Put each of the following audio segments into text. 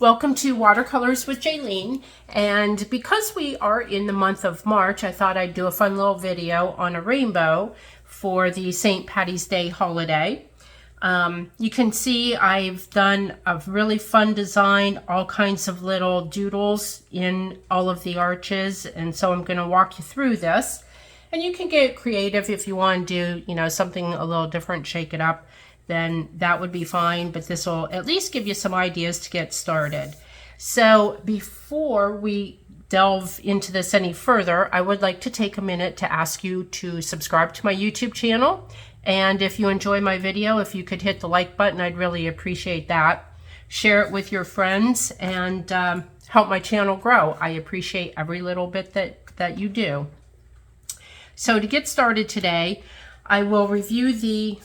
Welcome to Watercolors with Jaylene, and because we are in the month of March, I thought I'd do a fun little video on a rainbow for the St. Patty's Day holiday. You can see I've done a really fun design, all kinds of little doodles in all of the arches, and so I'm going to walk you through this. And you can get creative if you want to do, something a little different, shake it up, then that would be fine, but this will at least give you some ideas to get started. So before we delve into this any further, I would like to take a minute to ask you to subscribe to my YouTube channel. And if you enjoy my video, if you could hit the like button, I'd really appreciate that. Share it with your friends and help my channel grow. I appreciate every little bit that you do. So to get started today, I will review the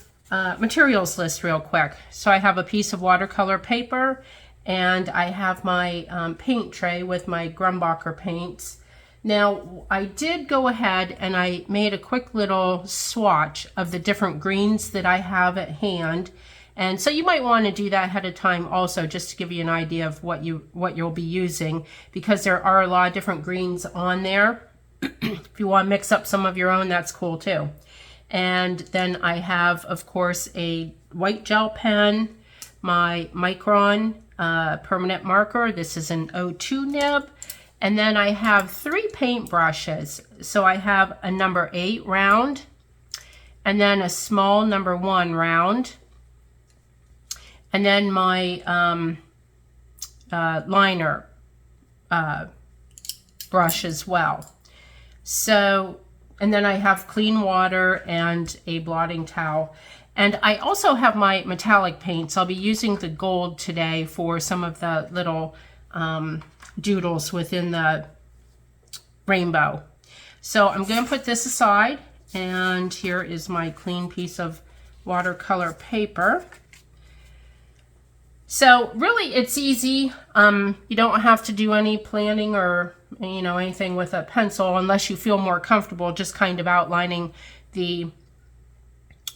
materials list real quick. So I have a piece of watercolor paper and I have my paint tray with my Grumbacher paints. Now I did go ahead and I made a quick little swatch of the different greens that I have at hand. And so you might want to do that ahead of time also, just to give you an idea of what you'll be using, because there are a lot of different greens on there. If you want to mix up some of your own, that's cool too. And then I have, of course, a white gel pen, my Micron permanent marker. This is an O2 nib. And then I have 3 paint brushes. So I have a number 8 round, and then a small number 1 round, and then my liner brush as well. So, and then I have clean water and a blotting towel. And I also have my metallic paints. I'll be using the gold today for some of the little doodles within the rainbow. So I'm going to put this aside, and here is my clean piece of watercolor paper. So really it's easy. You don't have to do any planning or anything with a pencil unless you feel more comfortable just kind of outlining the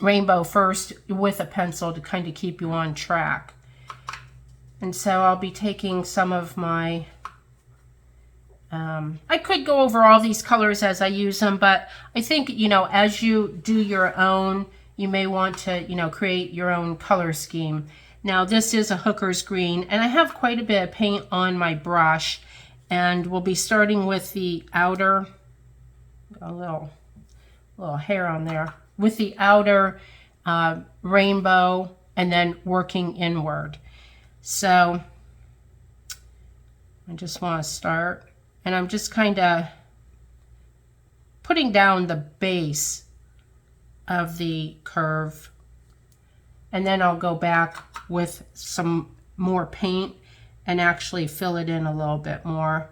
rainbow first with a pencil to kind of keep you on track. And so I'll be taking some of my I could go over all these colors as I use them, but I think as you do your own, you may want to create your own color scheme. Now this is a hooker's green, and I have quite a bit of paint on my brush, and we'll be starting with the outer, a little hair on there, with the outer rainbow, and then working inward. So I just want to start, and I'm just kind of putting down the base of the curve, and then I'll go back with some more paint and actually fill it in a little bit more.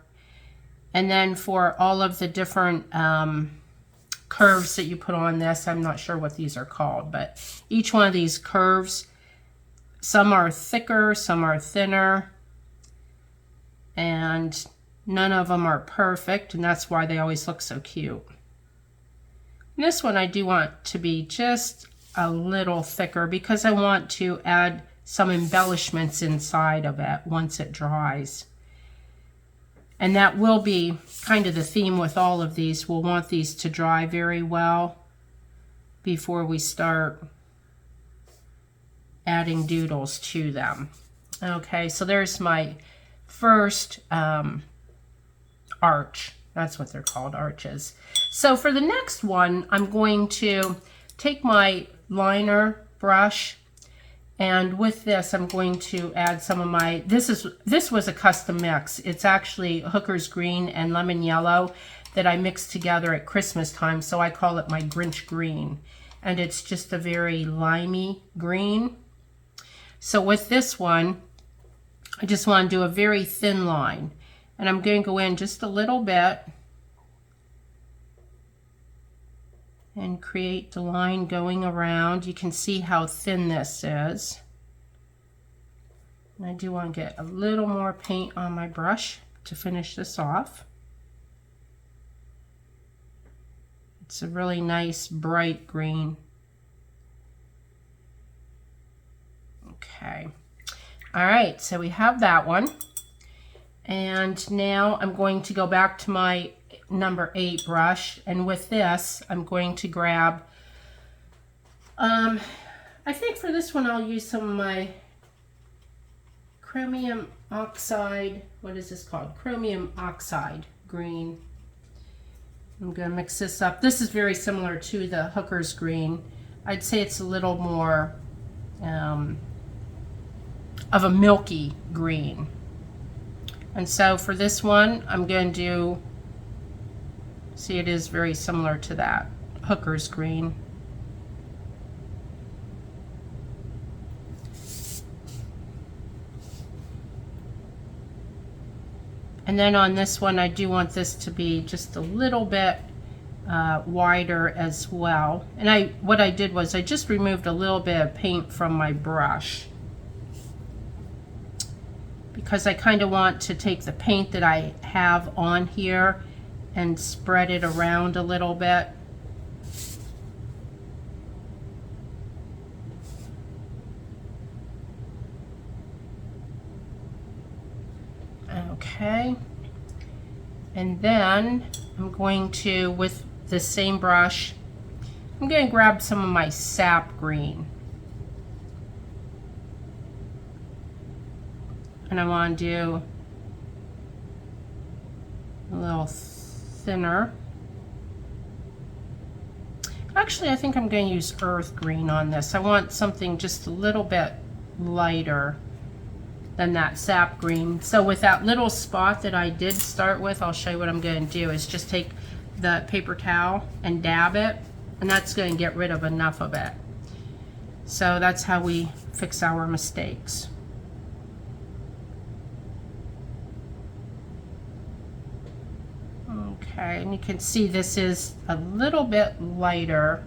And then for all of the different curves that you put on this, I'm not sure what these are called, but each one of these curves, some are thicker, some are thinner, and none of them are perfect, and that's why they always look so cute. And this one I do want to be just a little thicker because I want to add some embellishments inside of it once it dries. And that will be kind of the theme with all of these. We'll want these to dry very well before we start adding doodles to them. Okay, so there's my first arch. That's what they're called, arches. So for the next one, I'm going to take my liner brush, and with this I'm going to add some of my, this was a custom mix. It's actually hooker's green and lemon yellow that I mixed together at Christmas time, so I call it my Grinch green, and it's just a very limey green. So with this one, I just want to do a very thin line, and I'm going to go in just a little bit and create the line going around. You can see how thin this is. And I do want to get a little more paint on my brush to finish this off. It's a really nice bright green. Okay. All right, so we have that one. And now I'm going to go back to my number 8 brush, and with this I'm going to grab I think for this one I'll use some of my chromium oxide, what is this called? Chromium oxide green. I'm going to mix this up. This is very similar to the Hooker's green. I'd say it's a little more of a milky green. And so for this one, I'm going to do, see, it is very similar to that Hooker's green. And then on this one, I do want this to be just a little bit wider as well. And what I did was I just removed a little bit of paint from my brush, because I kind of want to take the paint that I have on here and spread it around a little bit. Okay, and then I'm going to, with the same brush, I'm going to grab some of my sap green. And I want to do a little thinner. Actually, I think I'm going to use earth green on this. I want something just a little bit lighter than that sap green. So with that little spot that I did start with, I'll show you what I'm going to do is just take the paper towel and dab it, and that's going to get rid of enough of it. So that's how we fix our mistakes. Okay, and you can see this is a little bit lighter.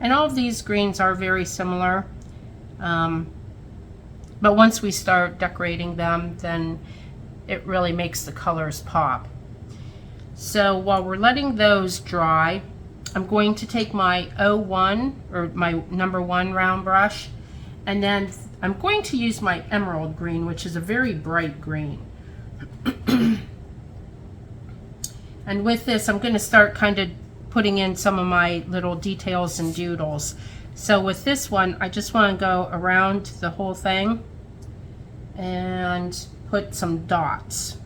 And all of these greens are very similar. But once we start decorating them, then it really makes the colors pop. So while we're letting those dry, I'm going to take my 01 or my number 1 round brush, and then I'm going to use my emerald green, which is a very bright green. And with this, I'm going to start kind of putting in some of my little details and doodles. So with this one, I just want to go around the whole thing and put some dots.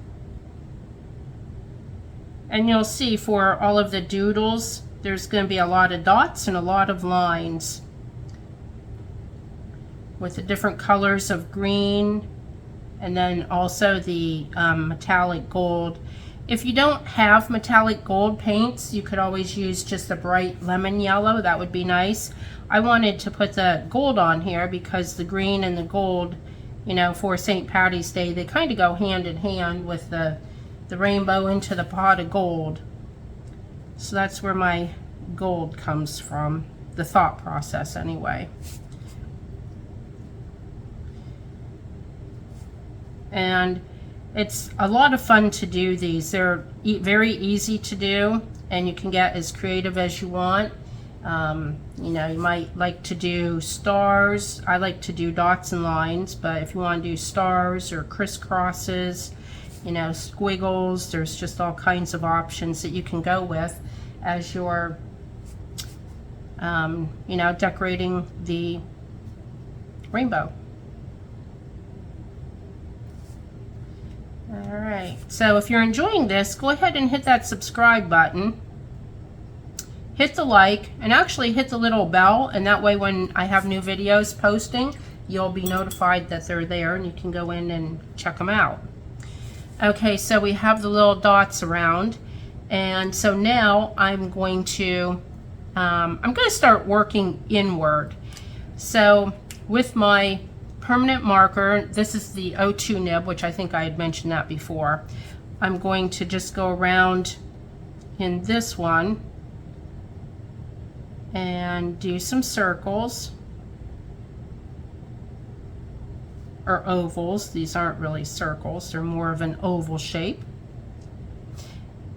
And you'll see for all of the doodles, there's going to be a lot of dots and a lot of lines with the different colors of green, and then also the metallic gold. If you don't have metallic gold paints, you could always use just a bright lemon yellow. That would be nice. I wanted to put the gold on here because the green and the gold, you know, for St. Patty's Day, they kind of go hand in hand with the rainbow into the pot of gold. So that's where my gold comes from, the thought process anyway. And it's a lot of fun to do these. They're very easy to do, and you can get as creative as you want. You know, you might like to do stars. I like to do dots and lines, but if you want to do stars or crisscrosses, you know, squiggles, there's just all kinds of options that you can go with as you're, you know, decorating the rainbow. Alright, so if you're enjoying this, go ahead and hit that subscribe button. Hit the like, and actually hit the little bell, and that way when I have new videos posting, you'll be notified that they're there and you can go in and check them out. Okay, so we have the little dots around, and so now I'm going to start working inward. So with my permanent marker, this is the 02 nib, which I think I had mentioned that before. I'm going to just go around in this one and do some circles or ovals. These aren't really circles, they're more of an oval shape.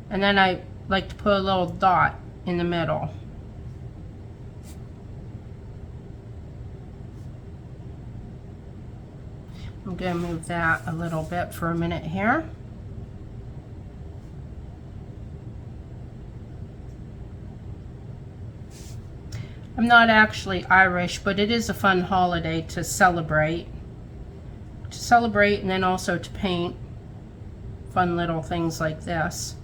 And then I like to put a little dot in the middle. I'm going to move that a little bit for a minute here. I'm not actually Irish, but it is a fun holiday to celebrate. And then also to paint fun little things like this.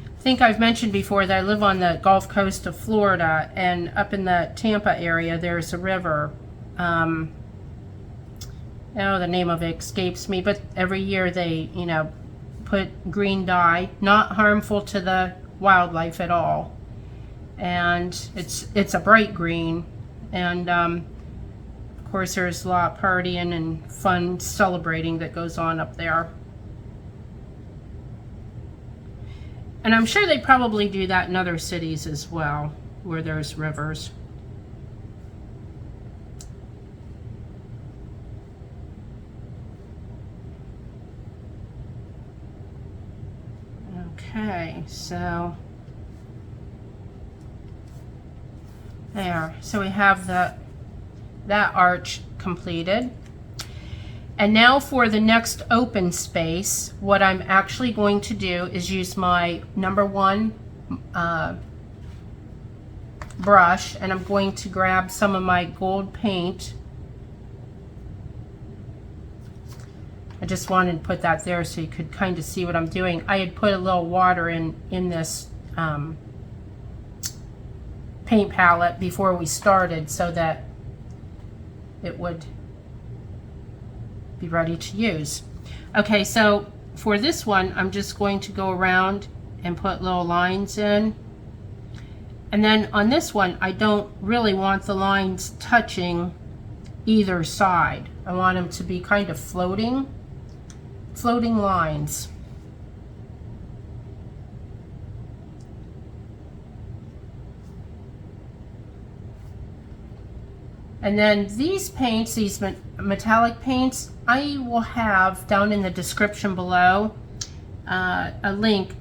I think I've mentioned before that I live on the Gulf Coast of Florida, and up in the Tampa area there's a river. Oh, the name of it escapes me, but every year they, you know, put green dye, not harmful to the wildlife at all, and it's a bright green, and of course there's a lot of partying and fun celebrating that goes on up there. And I'm sure they probably do that in other cities as well, where there's rivers. Okay, so there. So we have that arch completed. And now for the next open space, what I'm actually going to do is use my #1 brush, and I'm going to grab some of my gold paint. I just wanted to put that there so you could kind of see what I'm doing. I had put a little water in this paint palette before we started so that it would be ready to use. Okay, so for this one, I'm just going to go around and put little lines in. And then on this one, I don't really want the lines touching either side. I want them to be kind of floating lines. And then these paints, these metallic paints, I will have down in the description below a link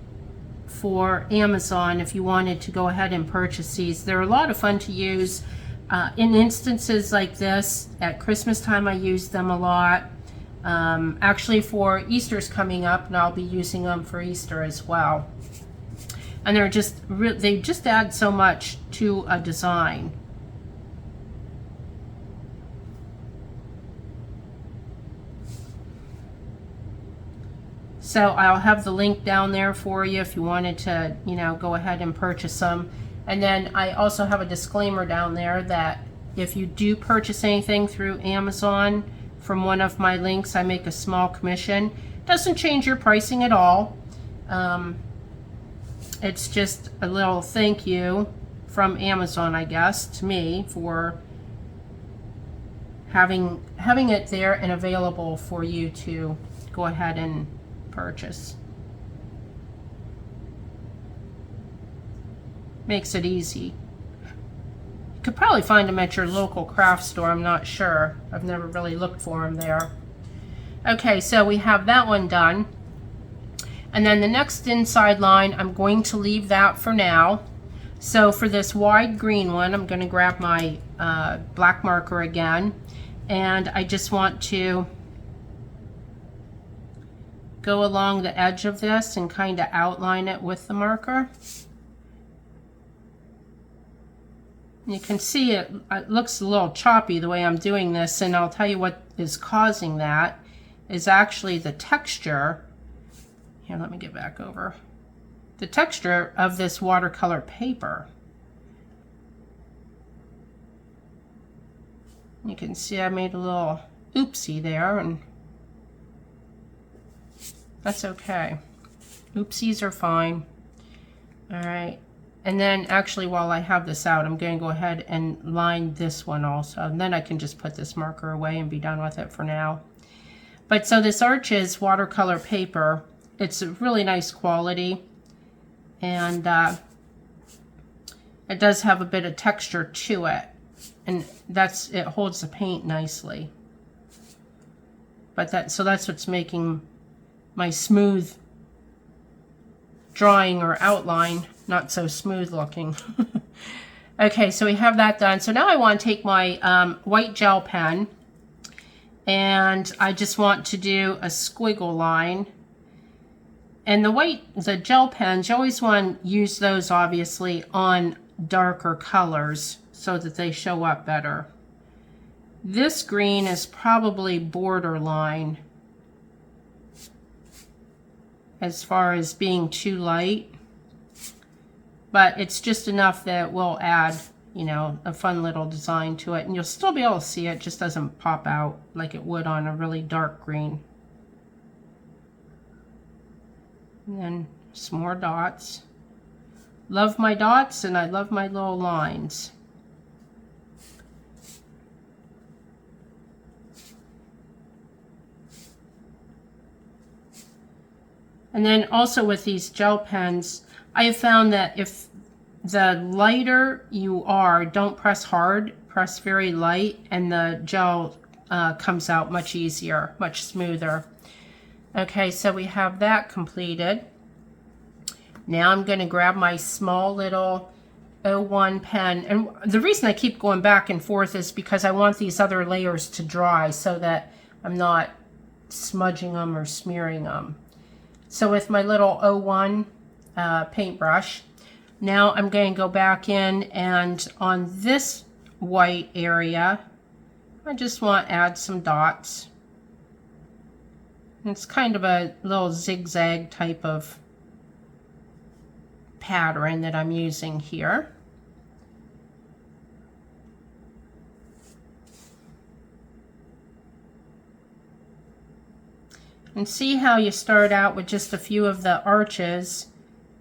for Amazon if you wanted to go ahead and purchase these. They're a lot of fun to use in instances like this. At Christmas time I use them a lot. Actually for Easter's coming up, and I'll be using them for Easter as well. And they're just they just add so much to a design. So I'll have the link down there for you if you wanted to, you know, go ahead and purchase them. And then I also have a disclaimer down there that if you do purchase anything through Amazon from one of my links, I make a small commission. Doesn't change your pricing at all. It's just a little thank you from Amazon, I guess, to me for having it there and available for you to go ahead and purchase. Makes it easy. You could probably find them at your local craft store. I'm not sure. I've never really looked for them there. Okay, so we have that one done. And then the next inside line, I'm going to leave that for now. So for this wide green one, I'm going to grab my black marker again. And I just want to go along the edge of this and kind of outline it with the marker. You can see it looks a little choppy the way I'm doing this, and I'll tell you what is causing that is actually the texture. Here, let me get back over. The texture of this watercolor paper. You can see I made a little oopsie there, and that's okay. Oopsies are fine. All right. And then actually while I have this out, I'm going to go ahead and line this one also. And then I can just put this marker away and be done with it for now. But so this arch is watercolor paper. It's a really nice quality. And it does have a bit of texture to it. And it holds the paint nicely. But so that's what's making my smooth drawing or outline not so smooth looking. Okay, so we have that done. So now I want to take my white gel pen, and I just want to do a squiggle line. And the gel pens, you always want to use those obviously on darker colors so that they show up better. This green is probably borderline as far as being too light, but it's just enough that we'll add, you know, a fun little design to it, and you'll still be able to see it, just doesn't pop out like it would on a really dark green. And then some more dots. Love my dots, and I love my little lines. And then also with these gel pens, I have found that if the lighter you are, don't press hard, press very light, and the gel comes out much easier, much smoother. Okay, so we have that completed. Now I'm going to grab my small little 01 pen, and the reason I keep going back and forth is because I want these other layers to dry so that I'm not smudging them or smearing them. So with my little 01 paintbrush, now I'm going to go back in, and on this white area, I just want to add some dots. It's kind of a little zigzag type of pattern that I'm using here. And see how you start out with just a few of the arches,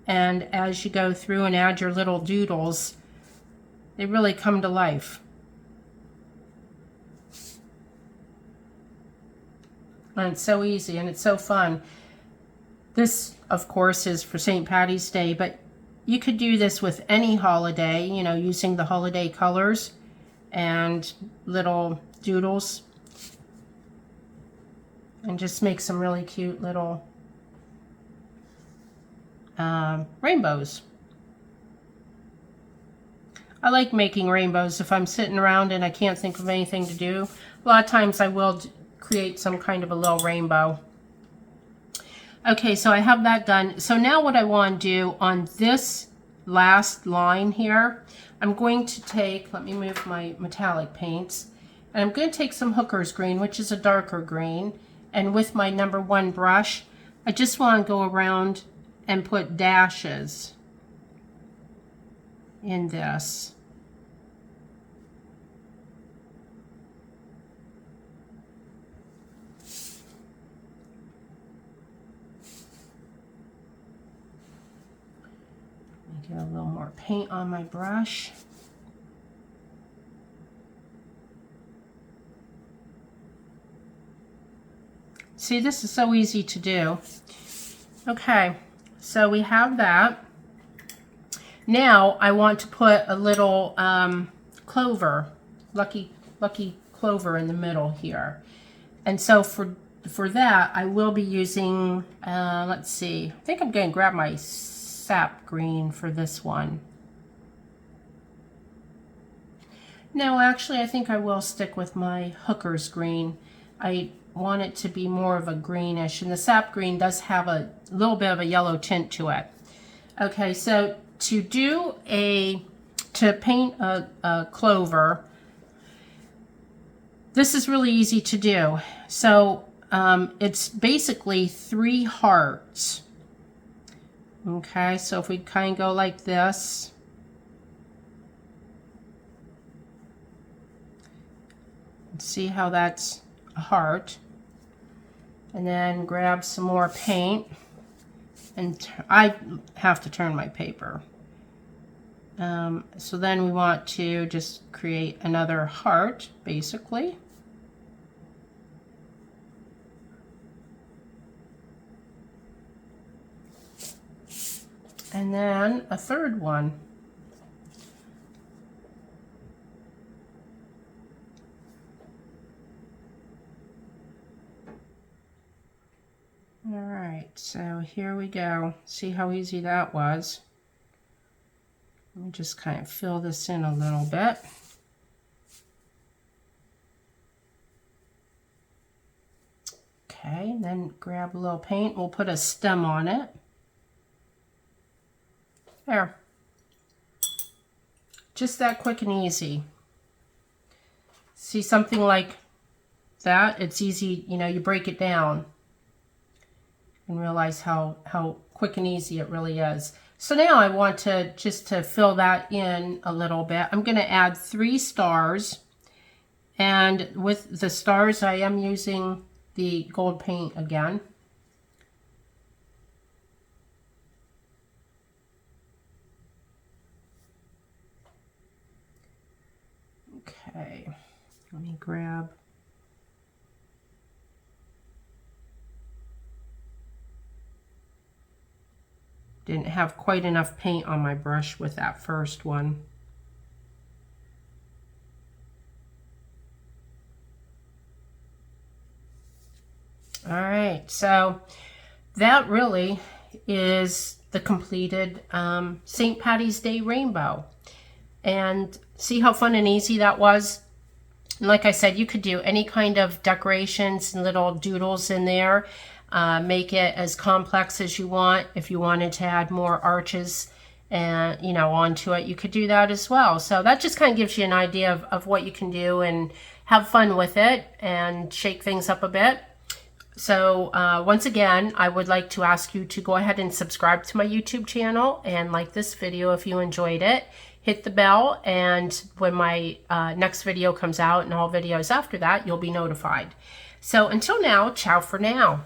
and as you go through and add your little doodles, they really come to life. And it's so easy and it's so fun. This, of course, is for St. Patty's Day, but you could do this with any holiday, you know, using the holiday colors and little doodles, and just make some really cute little rainbows. I like making rainbows if I'm sitting around and I can't think of anything to do. A lot of times I will create some kind of a little rainbow. Okay, so I have that done. So now what I want to do on this last line here, I'm going to take, let me move my metallic paints, and I'm going to take some Hooker's green, which is a darker green, and with my number 1 brush, I just want to go around and put dashes in this. Get a little more paint on my brush. See, this is so easy to do. Okay, so we have that. Now I want to put a little clover, lucky clover in the middle here. And so for that, I will be using, let's see, I think I'm going to grab my sap green for this one. No, actually, I think I will stick with my Hooker's green. I want it to be more of a greenish, and the sap green does have a little bit of a yellow tint to it. Okay, so to paint a clover, this is really easy to do. So it's basically 3 hearts. Okay, so if we kind of go like this, see how that's a heart, and then grab some more paint, and I have to turn my paper. So then we want to just create another heart, basically. And then a third one. All right, so here we go. See how easy that was. Let me just kind of fill this in a little bit. Okay, then grab a little paint. We'll put a stem on it. There. Just that quick and easy. See something like that? It's easy, you know, you break it down and realize how quick and easy it really is. So now I want to just to fill that in a little bit. I'm going to add 3 stars. And with the stars, I am using the gold paint again. Okay, let me grab. Didn't have quite enough paint on my brush with that first one. All right, so that really is the completed St. Patty's Day rainbow. And see how fun and easy that was? And like I said, you could do any kind of decorations and little doodles in there. Make it as complex as you want. If you wanted to add more arches and, you know, onto it, you could do that as well. So that just kind of gives you an idea of what you can do and have fun with it and shake things up a bit. So once again, I would like to ask you to go ahead and subscribe to my YouTube channel and like this video if you enjoyed it. Hit the bell, and when my next video comes out and all videos after that, you'll be notified. So until now, ciao for now.